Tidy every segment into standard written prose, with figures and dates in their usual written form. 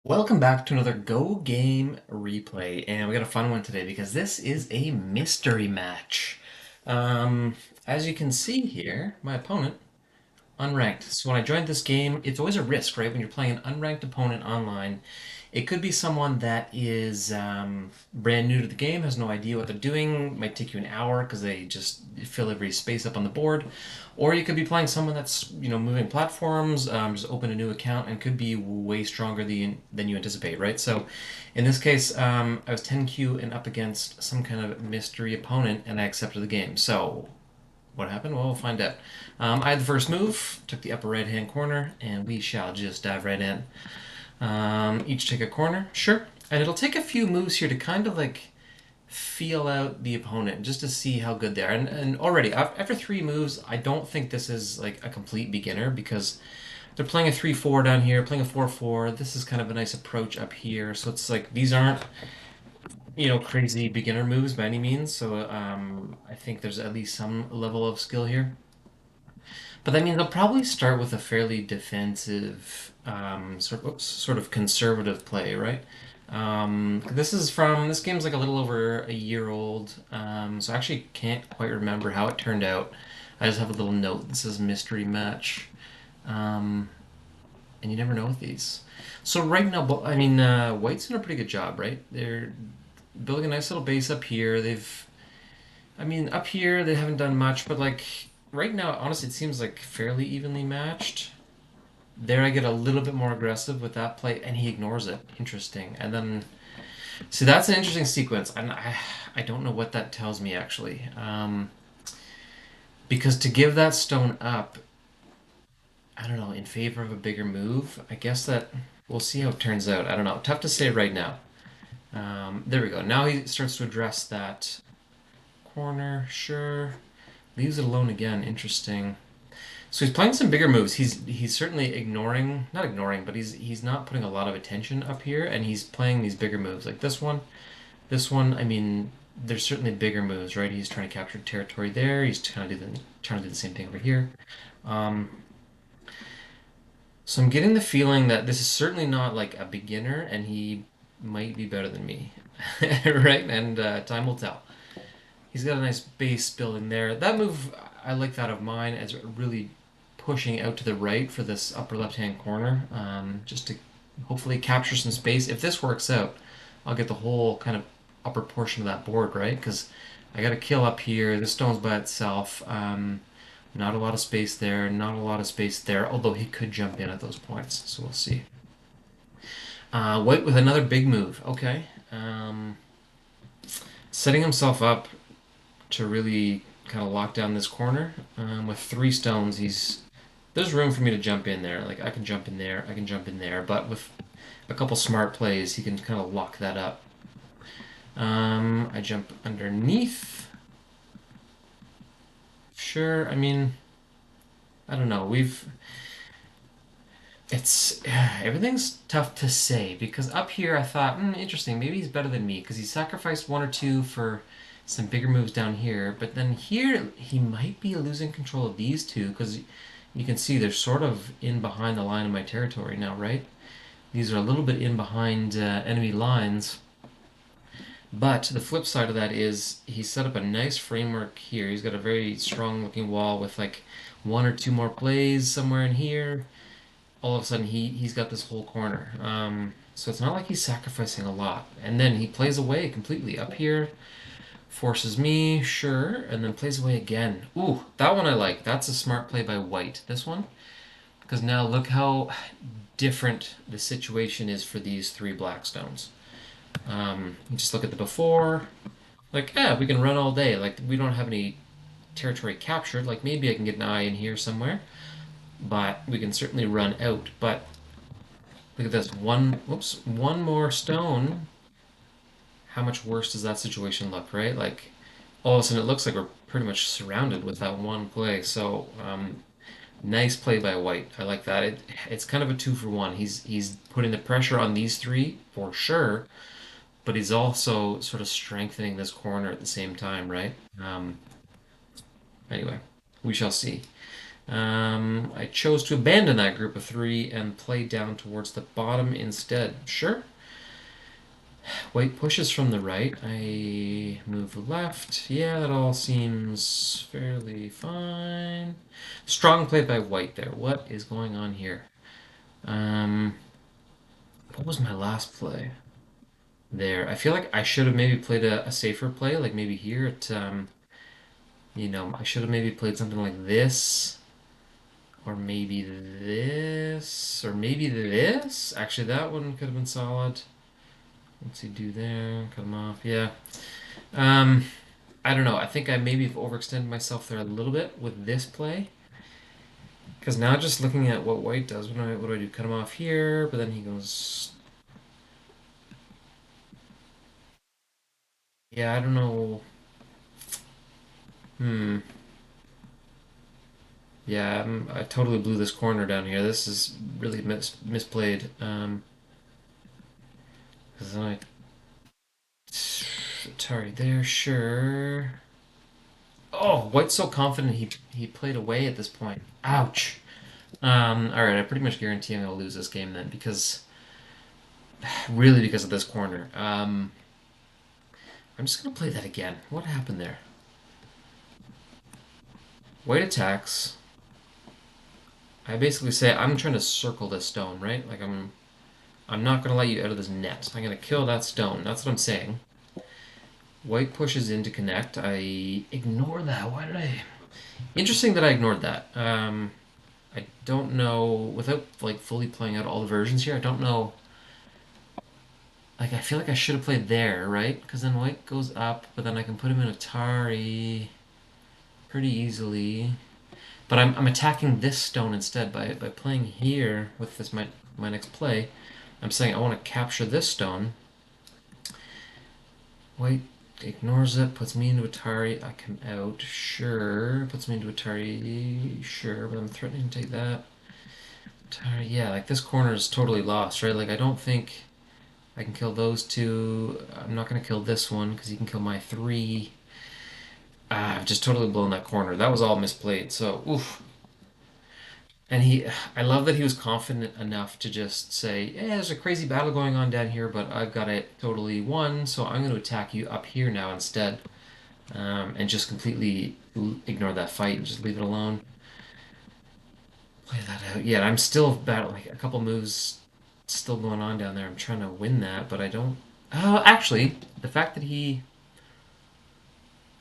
Welcome back to another Go Game replay, and we got a fun one today because this is a mystery match. Um, as you can see here, my opponent, unranked. So when I joined this game, it's always a risk, right? When you're playing an unranked opponent online, it could be someone that is brand new to the game, has no idea what they're doing, might take you an hour because they just fill every space up on the board. Or you could be playing someone that's, moving platforms, just open a new account and could be way stronger than you anticipate, right? So in this case, I was 10Q and up against some kind of mystery opponent and I accepted the game. So what happened? Well, we'll find out. I had the first move, took the upper right hand corner, and we shall just dive right in. Each take a corner, sure. And it'll take a few moves here to kind of like feel out the opponent just to see how good they are. And already, after three moves, I don't think this is like a complete beginner because they're playing a 3-4 down here, playing a 4-4. This is kind of a nice approach up here. So it's like these aren't crazy beginner moves by any means. So I think there's at least some level of skill here. But that means they'll probably start with a fairly defensive, sort of conservative play, right? This game's like a little over a year old, so I actually can't quite remember how it turned out. I just have a little note that says mystery match, um, and you never know with these. So right now, White's doing a pretty good job, right? They're building a nice little base up here. Up here they haven't done much, but like right now, honestly, it seems like fairly evenly matched. There I get a little bit more aggressive with that play, and he ignores it. Interesting. And then, see, that's an interesting sequence. I don't know what that tells me actually. Because to give that stone up, I don't know, in favor of a bigger move, I guess that we'll see how it turns out. I don't know. Tough to say right now. There we go. Now he starts to address that corner. Sure. Leaves it alone again. Interesting. So he's playing some bigger moves. He's certainly ignoring, not ignoring, but he's not putting a lot of attention up here, and he's playing these bigger moves like this one. This one, there's certainly bigger moves, right? He's trying to capture territory there. He's trying to do the same thing over here. Um, so I'm getting the feeling that this is certainly not like a beginner, and he might be better than me, right? And time will tell. He's got a nice base building there. That move, I like that of mine as really pushing out to the right for this upper left-hand corner, just to hopefully capture some space. If this works out, I'll get the whole kind of upper portion of that board, right? Because I got a kill up here. This stone's by itself. Not a lot of space there. Not a lot of space there. Although he could jump in at those points, so we'll see. White with another big move. Okay. Setting himself up to really kind of lock down this corner. With three stones, there's room for me to jump in there. Like I can jump in there, I can jump in there, but with a couple smart plays, he can kind of lock that up. I jump underneath. Sure, I don't know. It's everything's tough to say because up here I thought, interesting, maybe he's better than me because he sacrificed one or two for some bigger moves down here, but then here he might be losing control of these two because you can see they're sort of in behind the line of my territory now, right? These are a little bit in behind enemy lines. But the flip side of that is he set up a nice framework here. He's got a very strong looking wall with like one or two more plays somewhere in here. All of a sudden he's got this whole corner. So it's not like he's sacrificing a lot. And then he plays away completely up here. Forces me, sure, and then plays away again. Ooh, that one I like. That's a smart play by White. This one, because now look how different the situation is for these three black stones. Just look at the before. Like, yeah, we can run all day. Like, we don't have any territory captured. Like, maybe I can get an eye in here somewhere, but we can certainly run out. But look at this. One more stone. How much worse does that situation look, right? Like, all of a sudden it looks like we're pretty much surrounded with that one play. So nice play by White. I like that. It's kind of a two for one. He's putting the pressure on these three for sure, but he's also sort of strengthening this corner at the same time, right? Anyway, we shall see. I chose to abandon that group of three and play down towards the bottom instead. Sure. White pushes from the right. I move left. Yeah, that all seems fairly fine. Strong play by white there. What is going on here? Um, what was my last play? There. I feel like I should have maybe played a safer play, like maybe here at, I should have maybe played something like this, or maybe this, or maybe this. Actually, that one could have been solid. What's he do there? Cut him off. Yeah. Um, I don't know. I think I maybe have overextended myself there a little bit with this play. Because now just looking at what white does, what do I do? Cut him off here, but then he goes. Yeah, I don't know. Hmm. Yeah, I totally blew this corner down here. This is really misplayed. 'Cause then I Atari there, sure. Oh, White's so confident he played away at this point. Ouch. All right, I pretty much guarantee I'm gonna lose this game then really because of this corner. I'm just gonna play that again. What happened there? White attacks. I basically say I'm trying to circle this stone, right? Like I'm not gonna let you out of this net. I'm gonna kill that stone. That's what I'm saying. White pushes in to connect. I ignore that. Why did I? Interesting that I ignored that. I don't know. Without like fully playing out all the versions here, I don't know. Like I feel like I should have played there, right? Because then White goes up, but then I can put him in Atari pretty easily. But I'm attacking this stone instead by playing here with this my next play. I'm saying I want to capture this stone. White ignores it, puts me into Atari. I come out, sure. Puts me into Atari, sure. But I'm threatening to take that. Atari, yeah, like this corner is totally lost, right? Like I don't think I can kill those two. I'm not gonna kill this one because he can kill my three. I've just totally blown that corner. That was all misplayed. So, oof. And I love that he was confident enough to just say, "Yeah, there's a crazy battle going on down here, but I've got it totally won, so I'm going to attack you up here now instead," and just completely ignore that fight and just leave it alone. Play that out. Yeah, I'm still battling like a couple moves still going on down there. I'm trying to win that, but I don't. Oh, actually, the fact that he.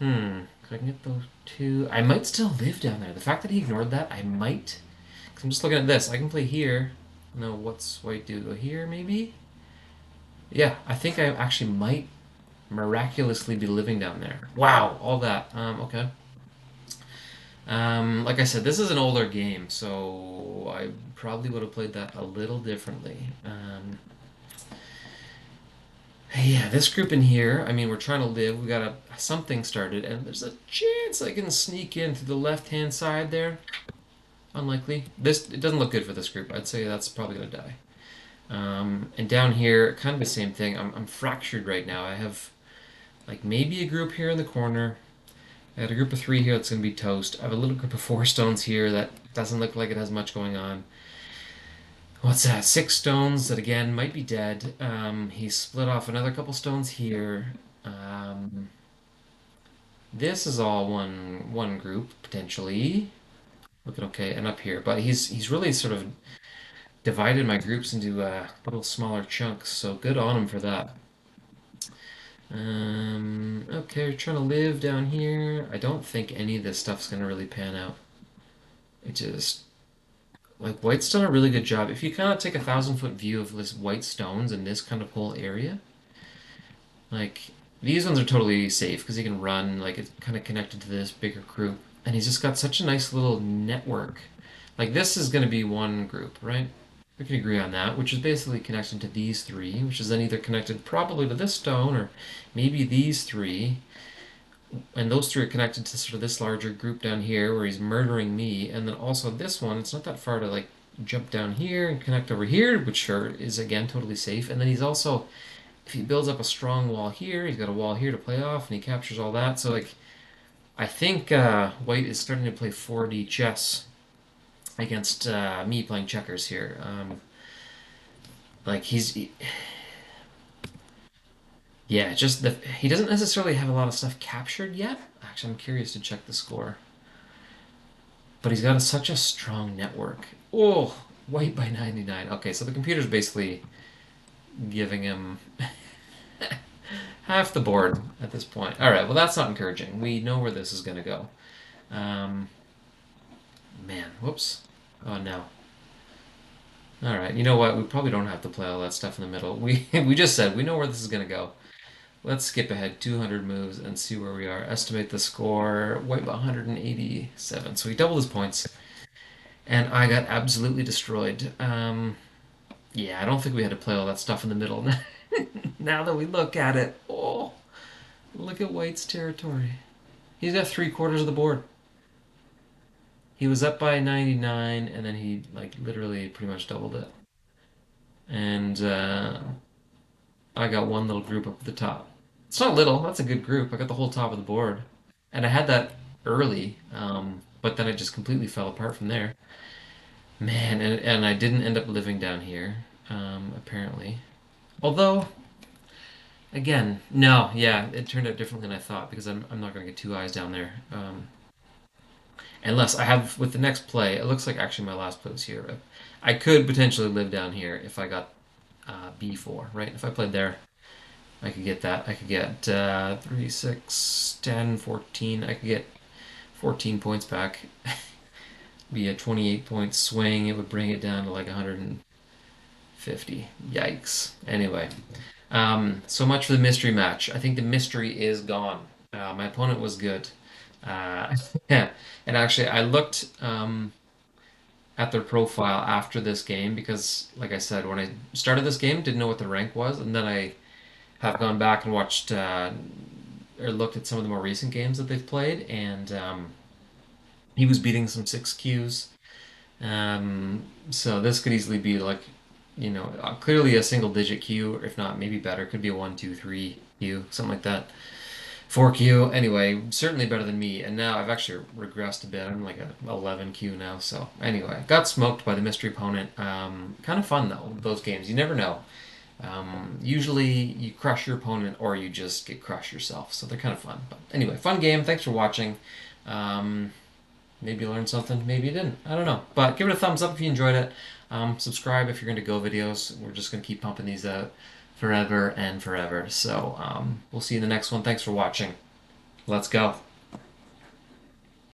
Could I can get those two? I might still live down there. The fact that he ignored that, I might. Because I'm just looking at this. I can play here. No, what's white do? Go here, maybe? Yeah, I think I actually might miraculously be living down there. Wow, all that. Okay. Like I said, this is an older game, so I probably would have played that a little differently. Yeah, this group in here, I mean, we're trying to live. We got something started, and there's a chance I can sneak in through the left-hand side there. Unlikely. It doesn't look good for this group. I'd say that's probably gonna die. And down here, kind of the same thing. I'm fractured right now. I have like maybe a group here in the corner. I got a group of three here that's gonna be toast. I have a little group of four stones here that doesn't look like it has much going on. What's that? Six stones that again might be dead. He split off another couple stones here. This is all one group potentially. Looking okay, and up here, but he's really sort of divided my groups into little smaller chunks. So good on him for that. Okay, we're trying to live down here. I don't think any of this stuff's gonna really pan out. It just like White's done a really good job. If you kind of take 1,000-foot view of this white stones in this kind of whole area, like these ones are totally safe because he can run. Like it's kind of connected to this bigger group, and he's just got such a nice little network. Like this is going to be one group, right? We can agree on that, which is basically connected to these three, which is then either connected probably to this stone or maybe these three. And those three are connected to sort of this larger group down here where he's murdering me. And then also this one, it's not that far to like jump down here and connect over here, which sure is again totally safe. And then he's also, if he builds up a strong wall here, he's got a wall here to play off and he captures all that. So like, I think White is starting to play 4D chess against me playing checkers here. Like yeah, just he doesn't necessarily have a lot of stuff captured yet. Actually, I'm curious to check the score, but he's got such a strong network. Oh, white by 99. Okay, so the computer's basically giving him half the board at this point. All right, well that's not encouraging. We know where this is going to go. Um, Man, whoops. Oh no. All right, you know what? We probably don't have to play all that stuff in the middle. We just said we know where this is going to go. Let's skip ahead 200 moves and see where we are. Estimate the score. White 187. So he doubled his points, and I got absolutely destroyed. Yeah, I don't think we had to play all that stuff in the middle. Now that we look at it, oh, look at White's territory. He's got three-quarters of the board. He was up by 99, and then he like literally pretty much doubled it. And I got one little group up at the top. It's not little. That's a good group. I got the whole top of the board, and I had that early, but then it just completely fell apart from there. Man, and I didn't end up living down here, apparently. Although, again, no, yeah, it turned out differently than I thought because I'm not going to get two eyes down there. Unless I have with the next play, it looks like actually my last play was here. I could potentially live down here if I got B4, right? If I played there, I could get that. I could get 3, 6, 10, 14. I could get 14 points back. Be a 28 point swing. It would bring it down to like 150. Yikes. Anyway, so much for the mystery match. I think the mystery is gone. My opponent was good. Yeah, and actually, I looked at their profile after this game because, like I said, when I started this game, didn't know what the rank was, and then I have gone back and watched or looked at some of the more recent games that they've played, and he was beating some 6Qs. So this could easily be like, clearly a single digit Q, if not maybe better. Could be a 1, 2, 3 Q, something like that. 4Q. Anyway, certainly better than me. And now I've actually regressed a bit. I'm like a 11Q now. So anyway, got smoked by the mystery opponent. Kind of fun though, those games. You never know. Usually you crush your opponent or you just get crushed yourself. So they're kind of fun. But anyway, fun game. Thanks for watching. Um, Maybe you learned something. Maybe you didn't. I don't know. But give it a thumbs up if you enjoyed it. Subscribe if you're into Go videos. We're just going to keep pumping these out forever and forever. So we'll see you in the next one. Thanks for watching. Let's go.